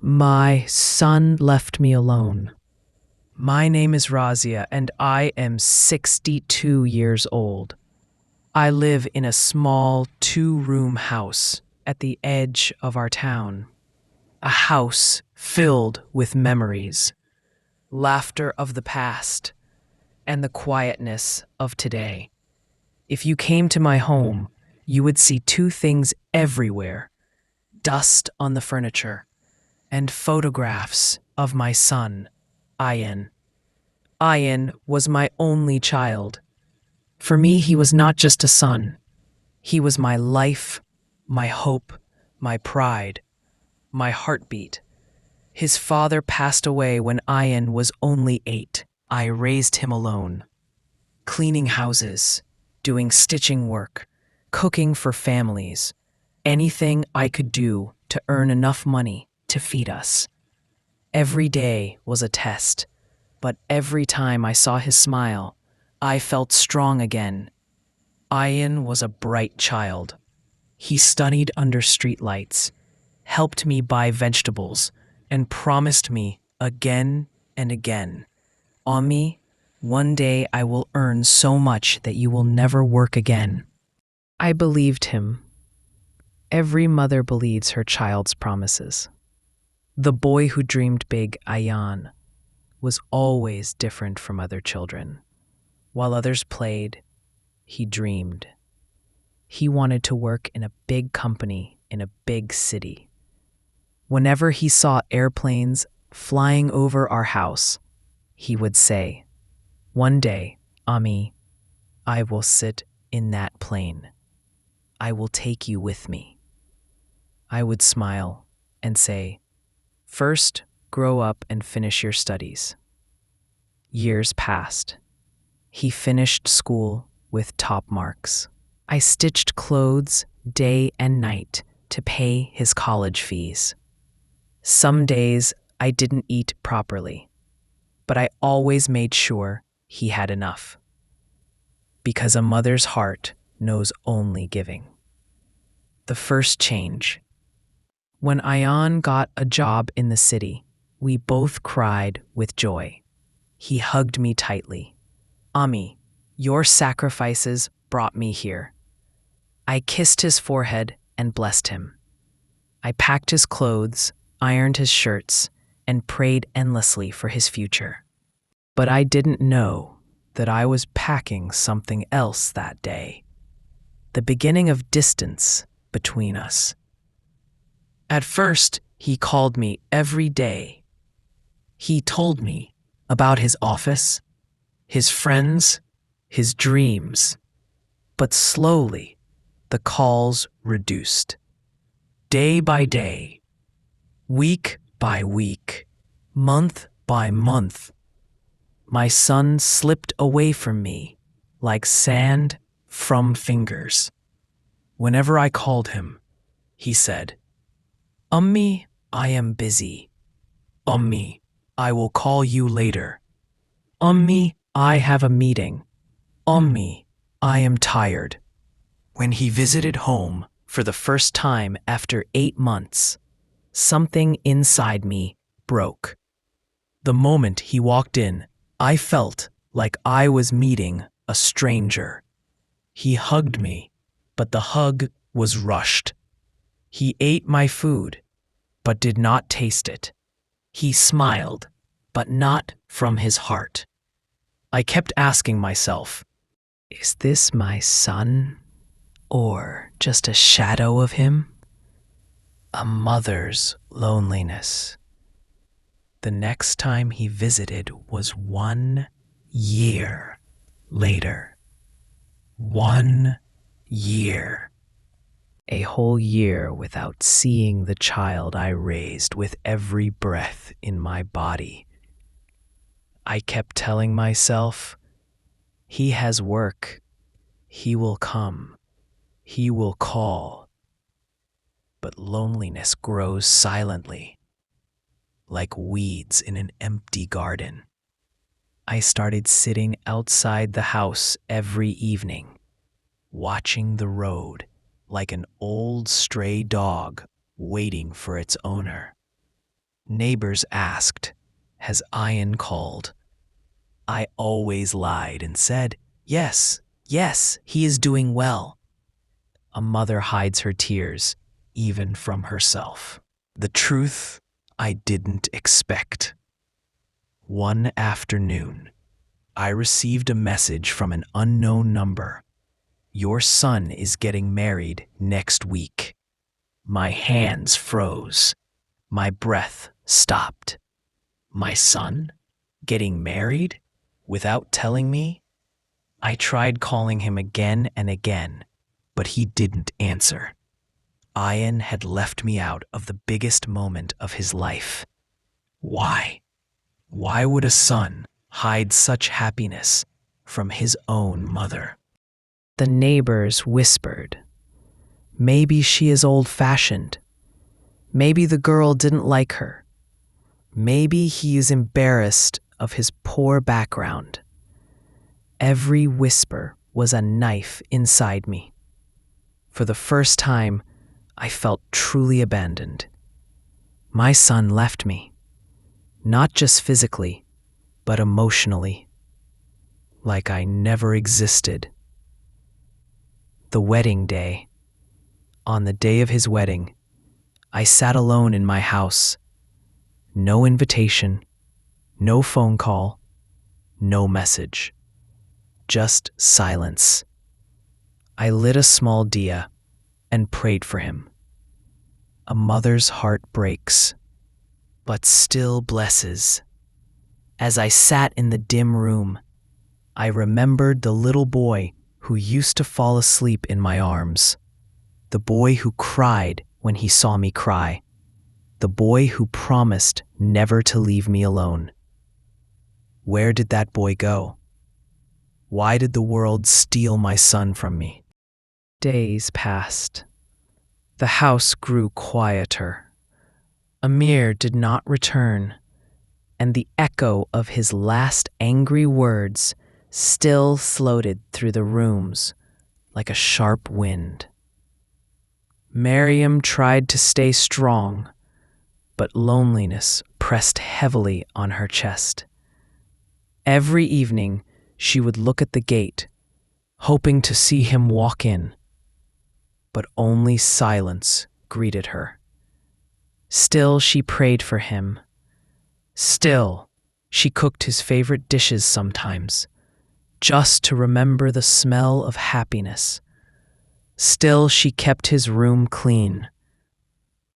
My son left me alone. My name is Razia, and I am 62 years old. I live in a small two-room house at the edge of our town. A house filled with memories, laughter of the past, and the quietness of today. If you came to my home, you would see two things everywhere: dust on the furniture and photographs of my son, Ian. Ian was my only child. For me, he was not just a son. He was my life, my hope, my pride, my heartbeat. His father passed away when Ian was only 8. I raised him alone, cleaning houses, doing stitching work, cooking for families, anything I could do to earn enough money to feed us. Every day was a test, but every time I saw his smile, I felt strong again. Ian was a bright child. He studied under streetlights, helped me buy vegetables, and promised me again and again, "Ami, one day I will earn so much that you will never work again." I believed him. Every mother believes her child's promises. The boy who dreamed big, Ayan, was always different from other children. While others played, he dreamed. He wanted to work in a big company in a big city. Whenever he saw airplanes flying over our house, he would say, "One day, Ami, I will sit in that plane. I will take you with me." I would smile and say, "First, grow up and finish your studies." Years passed. He finished school with top marks. I stitched clothes day and night to pay his college fees. Some days I didn't eat properly, but I always made sure he had enough. Because a mother's heart knows only giving. The first change. When Ayan got a job in the city, we both cried with joy. He hugged me tightly. "Ami, your sacrifices brought me here." I kissed his forehead and blessed him. I packed his clothes, ironed his shirts, and prayed endlessly for his future. But I didn't know that I was packing something else that day. The beginning of distance between us. At first, he called me every day. He told me about his office, his friends, his dreams. But slowly, the calls reduced. Day by day, week by week, month by month, my son slipped away from me like sand from fingers. Whenever I called him, he said, "Ummi, I am busy. Ummi, I will call you later. Ummi, I have a meeting. Ummi, I am tired." When he visited home for the first time after 8 months, something inside me broke. The moment he walked in, I felt like I was meeting a stranger. He hugged me, but the hug was rushed. He ate my food, but did not taste it. He smiled, but not from his heart. I kept asking myself, is this my son, or just a shadow of him? A mother's loneliness. The next time he visited was 1 year later. 1 year. A whole year without seeing the child I raised with every breath in my body. I kept telling myself, he has work. He will come. He will call. But loneliness grows silently, like weeds in an empty garden. I started sitting outside the house every evening, watching the road like an old stray dog waiting for its owner. Neighbors asked, "Has Ian called?" I always lied and said, "Yes, yes, he is doing well." A mother hides her tears, even from herself. The truth I didn't expect. One afternoon, I received a message from an unknown number. "Your son is getting married next week." My hands froze. My breath stopped. My son? Getting married? Without telling me? I tried calling him again and again, but he didn't answer. Ian had left me out of the biggest moment of his life. Why? Why would a son hide such happiness from his own mother? The neighbors whispered, "Maybe she is old-fashioned. Maybe the girl didn't like her. Maybe he is embarrassed of his poor background." Every whisper was a knife inside me. For the first time, I felt truly abandoned. My son left me, not just physically, but emotionally, like I never existed. The wedding day. On the day of his wedding, I sat alone in my house. No invitation, no phone call, no message. Just silence. I lit a small diya and prayed for him. A mother's heart breaks, but still blesses. As I sat in the dim room, I remembered the little boy who used to fall asleep in my arms, the boy who cried when he saw me cry, the boy who promised never to leave me alone. Where did that boy go? Why did the world steal my son from me? Days passed. The house grew quieter. Amir did not return, and the echo of his last angry words still floated through the rooms like a sharp wind. Miriam tried to stay strong, but loneliness pressed heavily on her chest. Every evening, she would look at the gate, hoping to see him walk in, but only silence greeted her. Still, she prayed for him. Still, she cooked his favorite dishes sometimes, just to remember the smell of happiness. Still, she kept his room clean,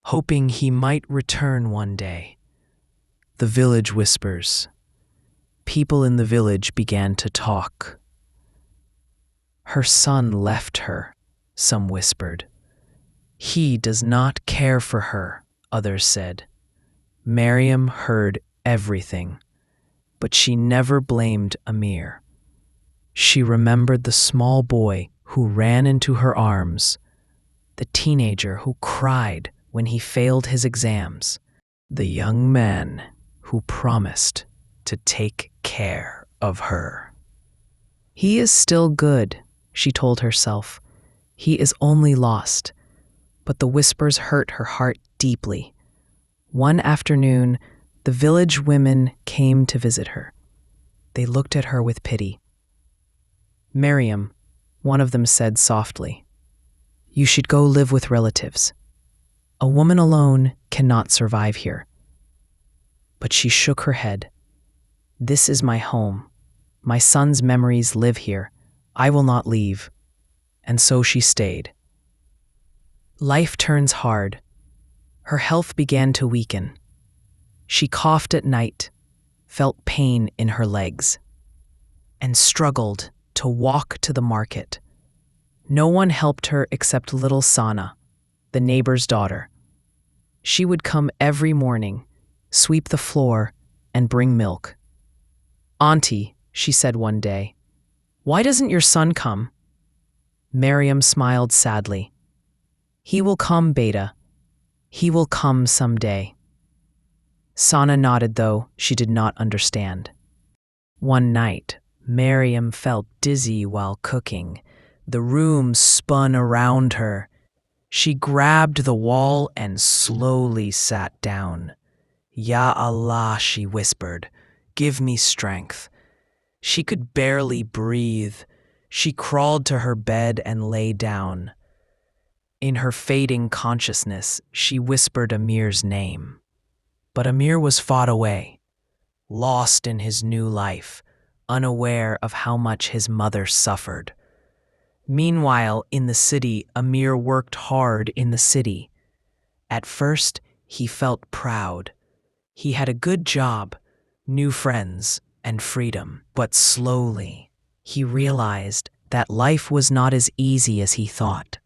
hoping he might return one day. The village whispers. People in the village began to talk. Her son left her, some whispered. He does not care for her, others said. Miriam heard everything, but she never blamed Amir. She remembered the small boy who ran into her arms, the teenager who cried when he failed his exams, the young man who promised to take care of her. He is still good, she told herself. He is only lost. But the whispers hurt her heart deeply. One afternoon, the village women came to visit her. They looked at her with pity. "Miriam," one of them said softly, "you should go live with relatives. A woman alone cannot survive here." But she shook her head. "This is my home. My son's memories live here. I will not leave." And so she stayed. Life turns hard. Her health began to weaken. She coughed at night, felt pain in her legs, and struggled to walk to the market. No one helped her except little Sana, the neighbor's daughter. She would come every morning, sweep the floor, and bring milk. "Auntie," she said one day, "why doesn't your son come?" Miriam smiled sadly. "He will come, Beta. He will come someday." Sana nodded, though she did not understand. One night, Miriam felt dizzy while cooking. The room spun around her. She grabbed the wall and slowly sat down. Ya Allah, she whispered, give me strength. She could barely breathe. She crawled to her bed and lay down. In her fading consciousness, she whispered Amir's name. But Amir was far away, lost in his new life, unaware of how much his mother suffered. Meanwhile, in the city, Amir worked hard in the city. At first, he felt proud. He had a good job, new friends, and freedom. But slowly, he realized that life was not as easy as he thought.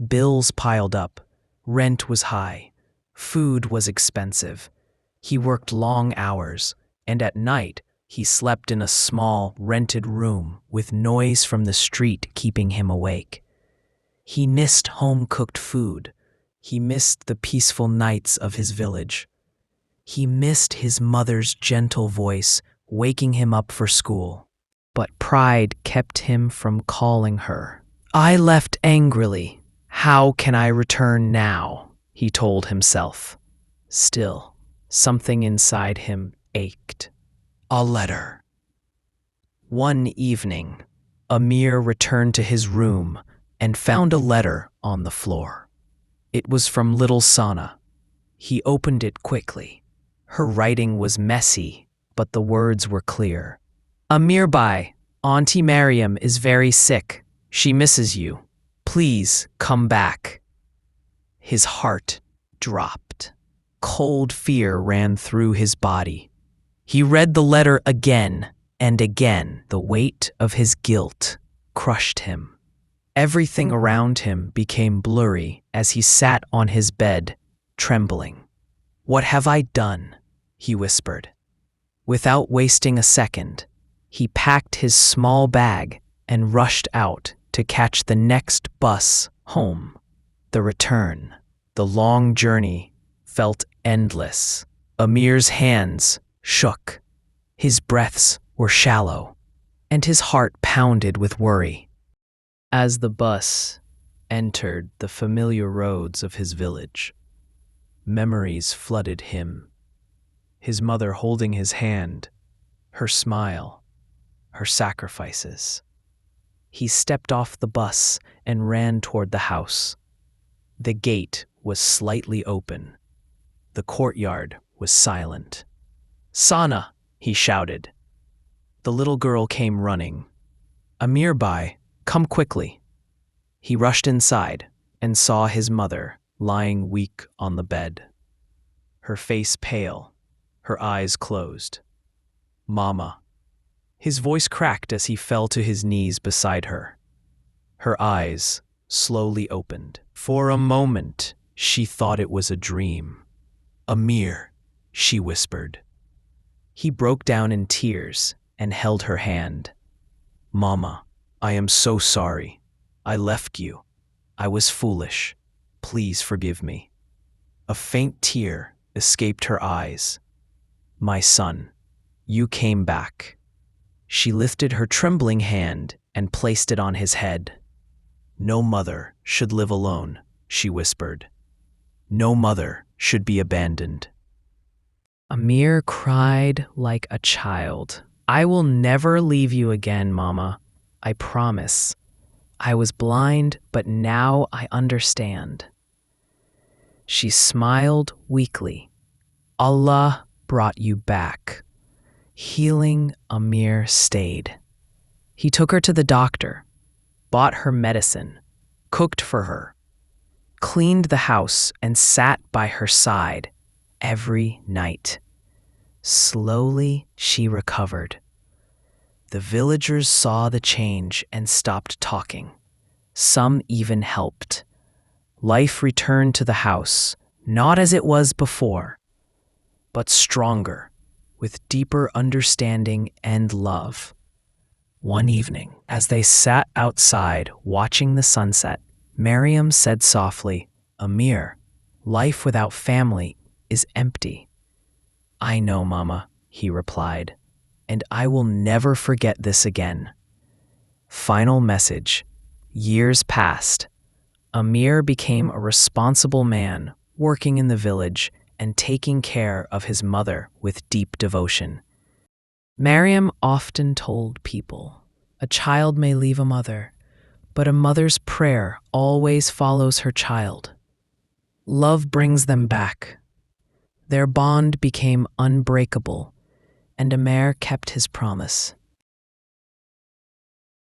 Bills piled up, rent was high, food was expensive. He worked long hours, and at night, he slept in a small, rented room with noise from the street keeping him awake. He missed home-cooked food. He missed the peaceful nights of his village. He missed his mother's gentle voice waking him up for school. But pride kept him from calling her. I left angrily. How can I return now? He told himself. Still, something inside him ached. A letter. One evening, Amir returned to his room and found a letter on the floor. It was from little Sana. He opened it quickly. Her writing was messy, but the words were clear. Amir Bhai, Auntie Mariam is very sick. She misses you. Please come back. His heart dropped. Cold fear ran through his body. He read the letter again and again. The weight of his guilt crushed him. Everything around him became blurry as he sat on his bed, trembling. What have I done? He whispered. Without wasting a second, he packed his small bag and rushed out to catch the next bus home. The return, the long journey, felt endless. Amir's hands shook. His breaths were shallow, and his heart pounded with worry. As the bus entered the familiar roads of his village, memories flooded him. His mother holding his hand, her smile, her sacrifices. He stepped off the bus and ran toward the house. The gate was slightly open. The courtyard was silent. Sana, he shouted. The little girl came running. Amir Bhai, come quickly. He rushed inside and saw his mother lying weak on the bed. Her face pale, her eyes closed. Mama. His voice cracked as he fell to his knees beside her. Her eyes slowly opened. For a moment, she thought it was a dream. Amir, she whispered. He broke down in tears and held her hand. Mama, I am so sorry. I left you. I was foolish. Please forgive me. A faint tear escaped her eyes. My son, you came back. She lifted her trembling hand and placed it on his head. No mother should live alone, she whispered. No mother should be abandoned. Amir cried like a child. I will never leave you again, Mama. I promise. I was blind, but now I understand. She smiled weakly. Allah brought you back. Healing Amir stayed. He took her to the doctor, bought her medicine, cooked for her, cleaned the house, and sat by her side every night. Slowly, she recovered. The villagers saw the change and stopped talking. Some even helped. Life returned to the house, not as it was before, but stronger, with deeper understanding and love. One evening, as they sat outside watching the sunset, Mariam said softly, Amir, life without family is empty. I know, Mama, he replied, and I will never forget this again. Final message. Years passed. Amir became a responsible man, working in the village and taking care of his mother with deep devotion. Mariam often told people, "A child may leave a mother, but a mother's prayer always follows her child. Love brings them back." Their bond became unbreakable, and Amer kept his promise.